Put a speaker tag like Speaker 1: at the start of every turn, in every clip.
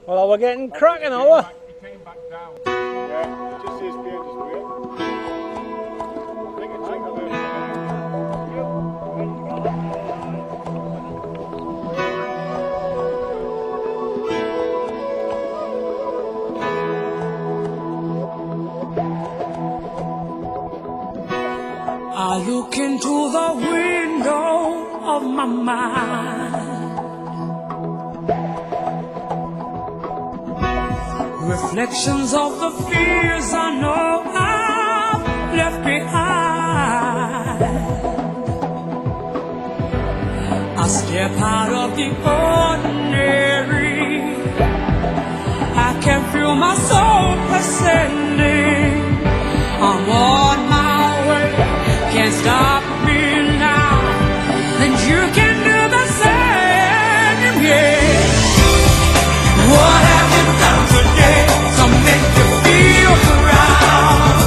Speaker 1: Well, we're getting cracking, are we?
Speaker 2: He came back down. Yeah, it just says behind his wheel. I think it's in the
Speaker 3: I look into the window of my mind, reflections of the fears I know I've left behind. I step out of the ordinary, I can feel my soul ascending. I'm on my way, can't stop me now, and you can do the same, yeah. What have you done today to make you feel proud?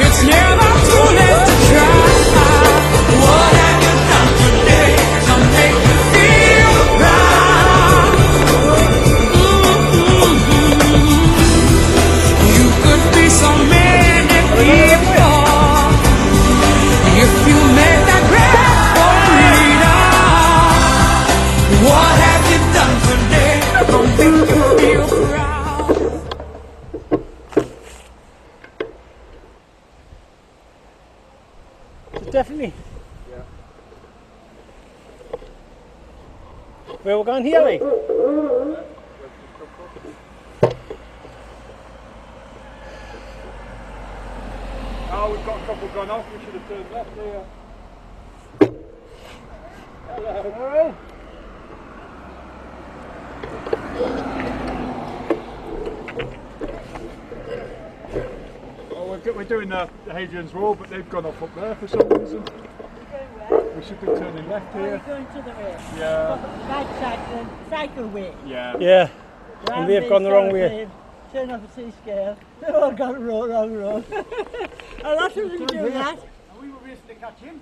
Speaker 3: It's never too late to try. What have you done today to make you feel proud? You could be so many people if you make that grab for freedom. What have you done today to make you feel proud?
Speaker 1: Definitely. Yeah. Where we're going here, like?
Speaker 2: Oh, we've got a couple gone off. We should have turned left here. Hello. Oh, we're doing the Hadrian's Wall, but they've gone off up there for some reason. We should be turning left
Speaker 4: Are you
Speaker 2: here.
Speaker 4: going to the way?
Speaker 2: Yeah.
Speaker 4: Right cycle way.
Speaker 2: Yeah.
Speaker 1: Yeah. And they've gone the wrong way.
Speaker 4: Turn off the C-scale. They've all gone wrong road. A lot of them do that.
Speaker 2: We were racing to catch him.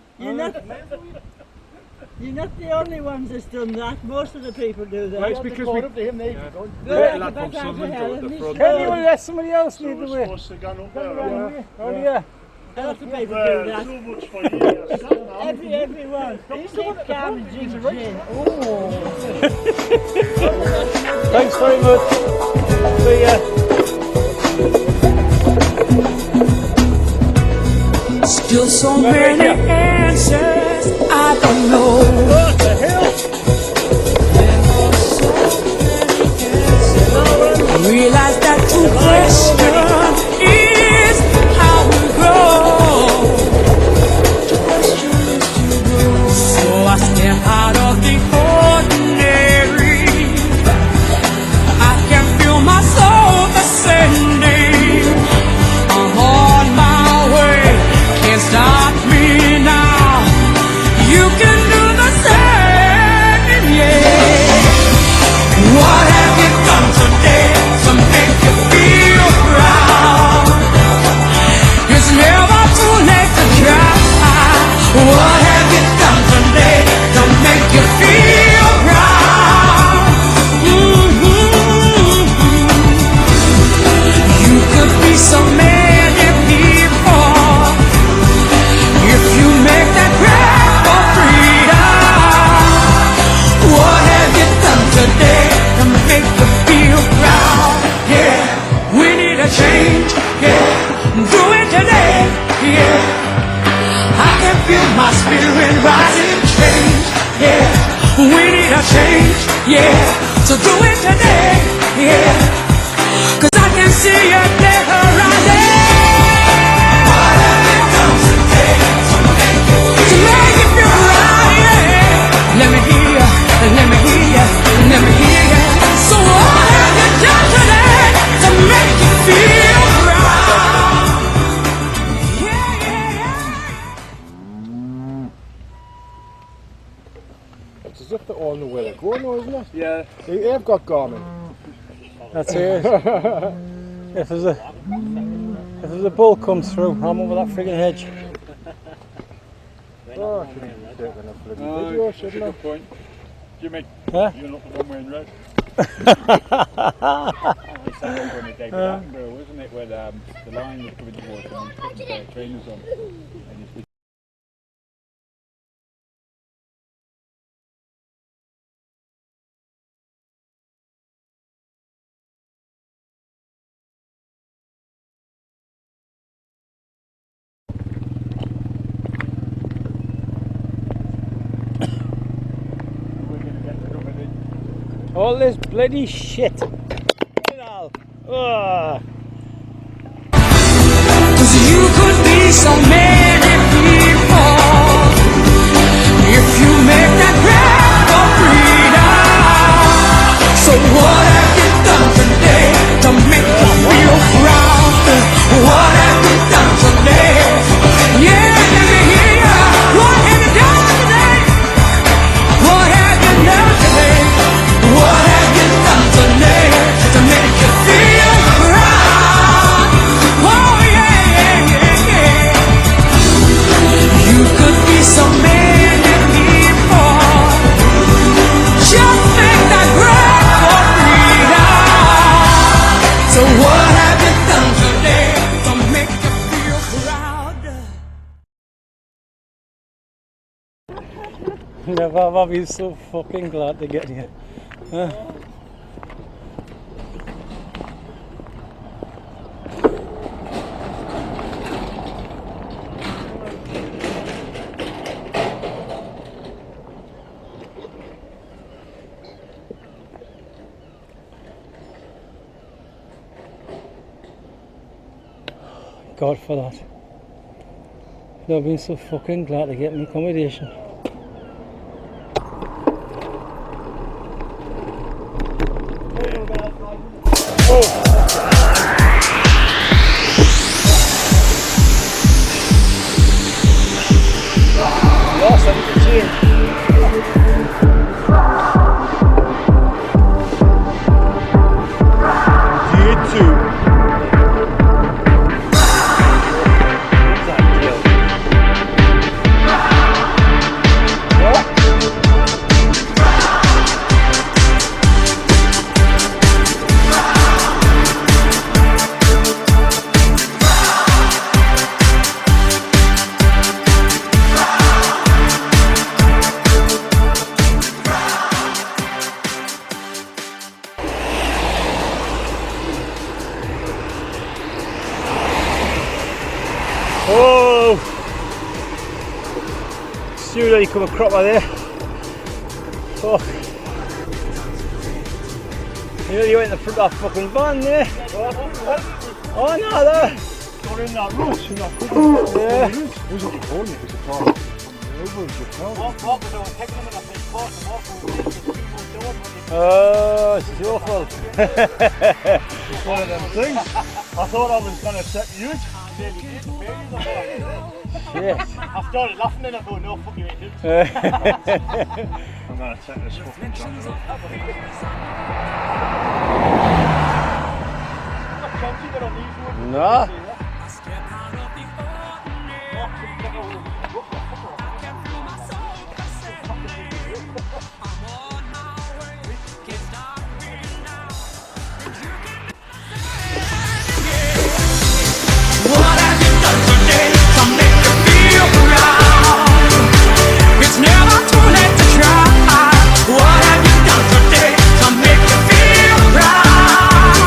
Speaker 4: You're not the only ones that's done that. Most of the people do that.
Speaker 2: Well, it's because we...
Speaker 4: Go
Speaker 2: Yeah,
Speaker 4: like
Speaker 2: lad from
Speaker 4: back out
Speaker 2: Sunderland
Speaker 4: to hell
Speaker 2: go at the
Speaker 4: and
Speaker 2: front.
Speaker 1: Can you let somebody else lead the way?
Speaker 5: Supposed to go up there.
Speaker 1: Oh, yeah.
Speaker 4: A lot of people do that.
Speaker 5: So much for years.
Speaker 4: Everyone. Steve Cam and Jim Gin.
Speaker 1: Thanks very much. See ya.
Speaker 3: Still so many answers I don't know.
Speaker 1: What the hell?
Speaker 3: Realize that true question is how we grow. So I step out of the ordinary, I can feel my soul ascending. I'm on my way, can't stop me now. You can do the same, yeah. What have you done today to make you feel proud? It's never too late to try. What have you done today to make you feel proud? You could be so many people if you make that grab for freedom. What have you done today to make you feel proud? Yeah, we need a change. Yeah, do it today. Yeah, I can feel my spirit rising. Change. Yeah, we need a change. Yeah, so do it today. Yeah, 'cause I can see your day horizon. What have you done today to make you feel proud? Yeah, let me hear you. Let me hear you. Let me hear you. So what have you done today to make you feel proud? Yeah, yeah, yeah.
Speaker 2: It's as if they're all know where they're going now, isn't it?
Speaker 5: Yeah.
Speaker 2: They've got Garmin.
Speaker 1: That's it. If there's a bull comes through, I'm over that friggin' hedge.
Speaker 2: Oh, I shouldn't be taking a bloody video, shouldn't I?
Speaker 5: Good point. Jimmy,
Speaker 1: Huh?
Speaker 5: you're not the one wearing red.
Speaker 2: It's that over in the David Attenborough, wasn't it? Where the line was coming towards them and putting the trainers on. And it's we're going to get to come in.
Speaker 1: All this bloody shit. Ugh.
Speaker 3: Cause you could be so many people if you make that grab for freedom. So what have you done today to make you feel proud? What have you done today? Yeah, let me hear ya. What have you done today? What have you done today? What have you done today to make you feel proud? Oh yeah, yeah, yeah. You could be so many people. Just make that grab for freedom. So what have you done today to make you feel proud?
Speaker 1: Never have I been so fucking glad to get here. Huh? God for that. I've been so fucking glad to get my accommodation. Lost on the chain. Oh! Studio, you come a cropper there. Fuck. You know you went in the front of that fucking van there. Oh no, there.
Speaker 2: Got in that rush and that
Speaker 1: Yeah.
Speaker 2: it wasn't recording, it was a car.
Speaker 1: Oh, it's your fault.
Speaker 2: It's one of them things. I thought I was going to set you.
Speaker 1: Shit.
Speaker 5: I started laughing and I thought, no, fuck you, ain't it?
Speaker 2: I'm going to take this fucking tractor off.
Speaker 1: No.
Speaker 3: What have you done today to make you feel proud? It's never too late to try. What have you done today to make you feel proud?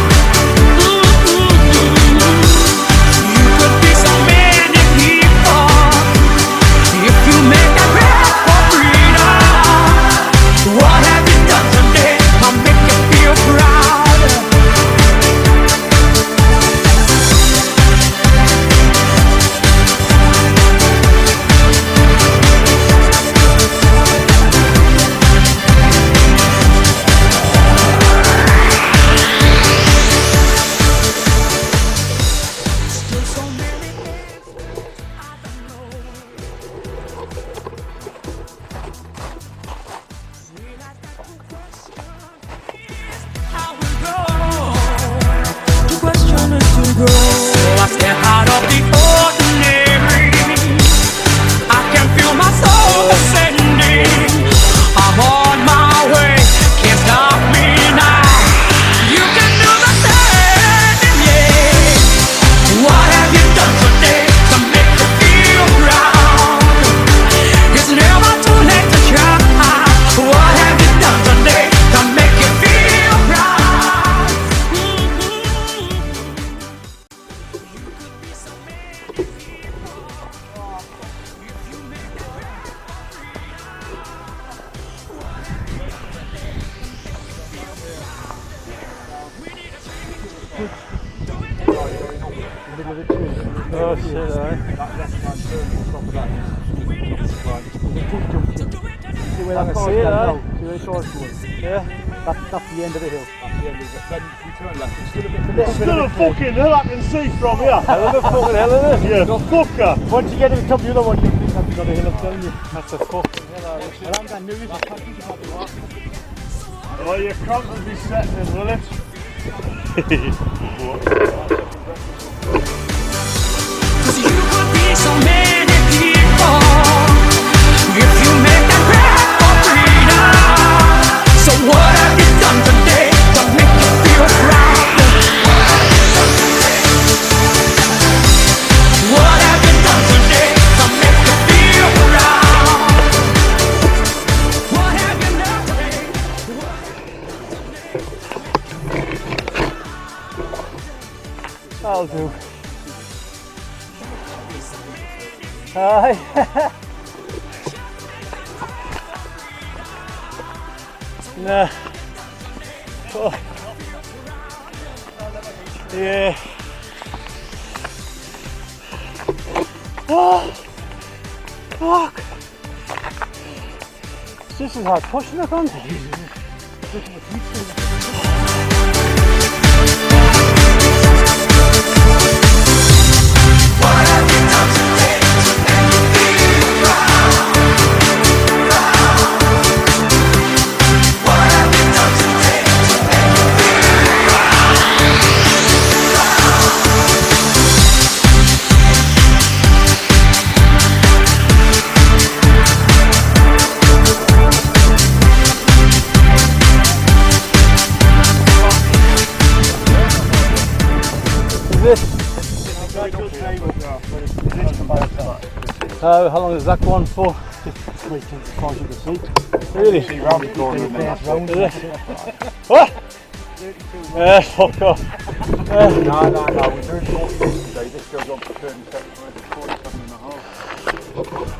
Speaker 2: middle of the tree.
Speaker 1: Oh shit, aye.
Speaker 2: That left-hand turn on top of that is right.
Speaker 1: See where I can see it, aye.
Speaker 2: See where the cars going?
Speaker 1: Yeah.
Speaker 2: That's the end of the hill. That's the end of it. Then we turn left. It's still a bit to
Speaker 5: It's still a fucking hill I can see from here.
Speaker 1: Hell of a fucking hell, isn't it?
Speaker 5: Yeah, fucker.
Speaker 2: Once you get to the top of the other one, you think that's another hill, I'm telling you.
Speaker 1: That's a fucking hell, aye.
Speaker 2: And I'm that new, I can't think about the rock.
Speaker 5: Well, your cramp will be setting in, will it?
Speaker 3: Cause you could be so many people if you make that breath for freedom. So what have you done today to make you feel proud? What have you done today to make you feel proud? What have you done today?
Speaker 1: That'll do. Aye. Nah. Oh. Yeah. Oh. Fuck. It's just as hard pushing it on. How long is that going for?
Speaker 2: Wait till it's closer to the seat.
Speaker 1: Really?
Speaker 2: See round the corner and then that's round.
Speaker 1: Is it? What? Fuck off.
Speaker 2: No, we turned 40 today. This goes on for 37, 47 and a half.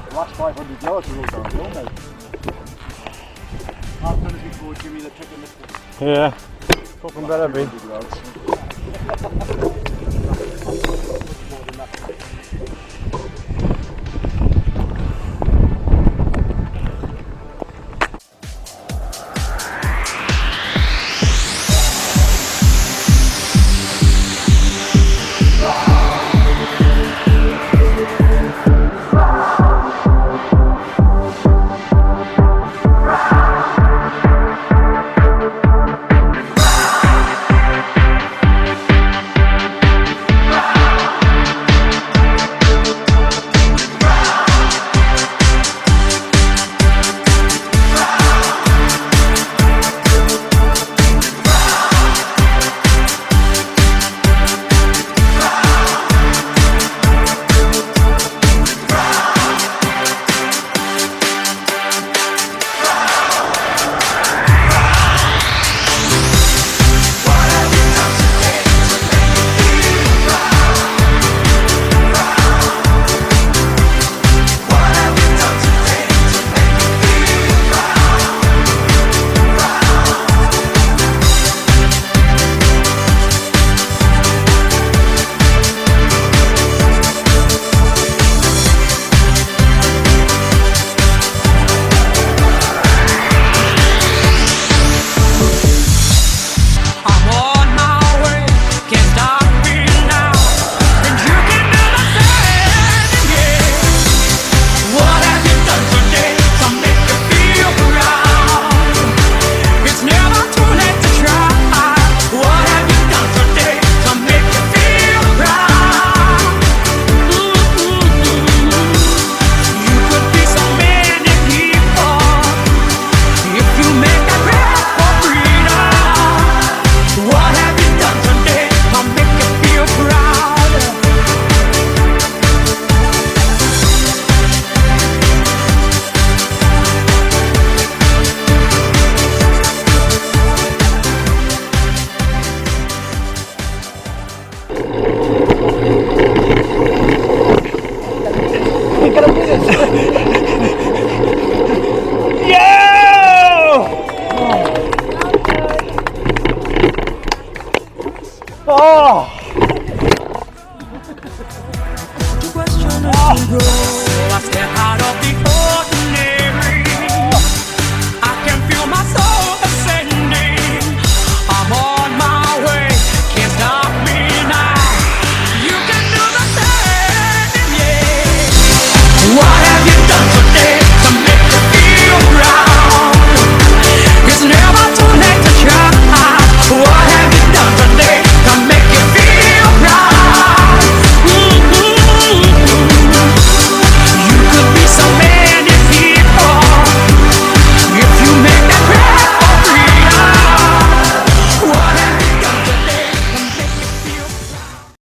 Speaker 2: The last 500 yards are all downhill now. I've done it before, Jimmy, the chicken.
Speaker 1: Yeah. Fucking better be.
Speaker 2: 100 yards.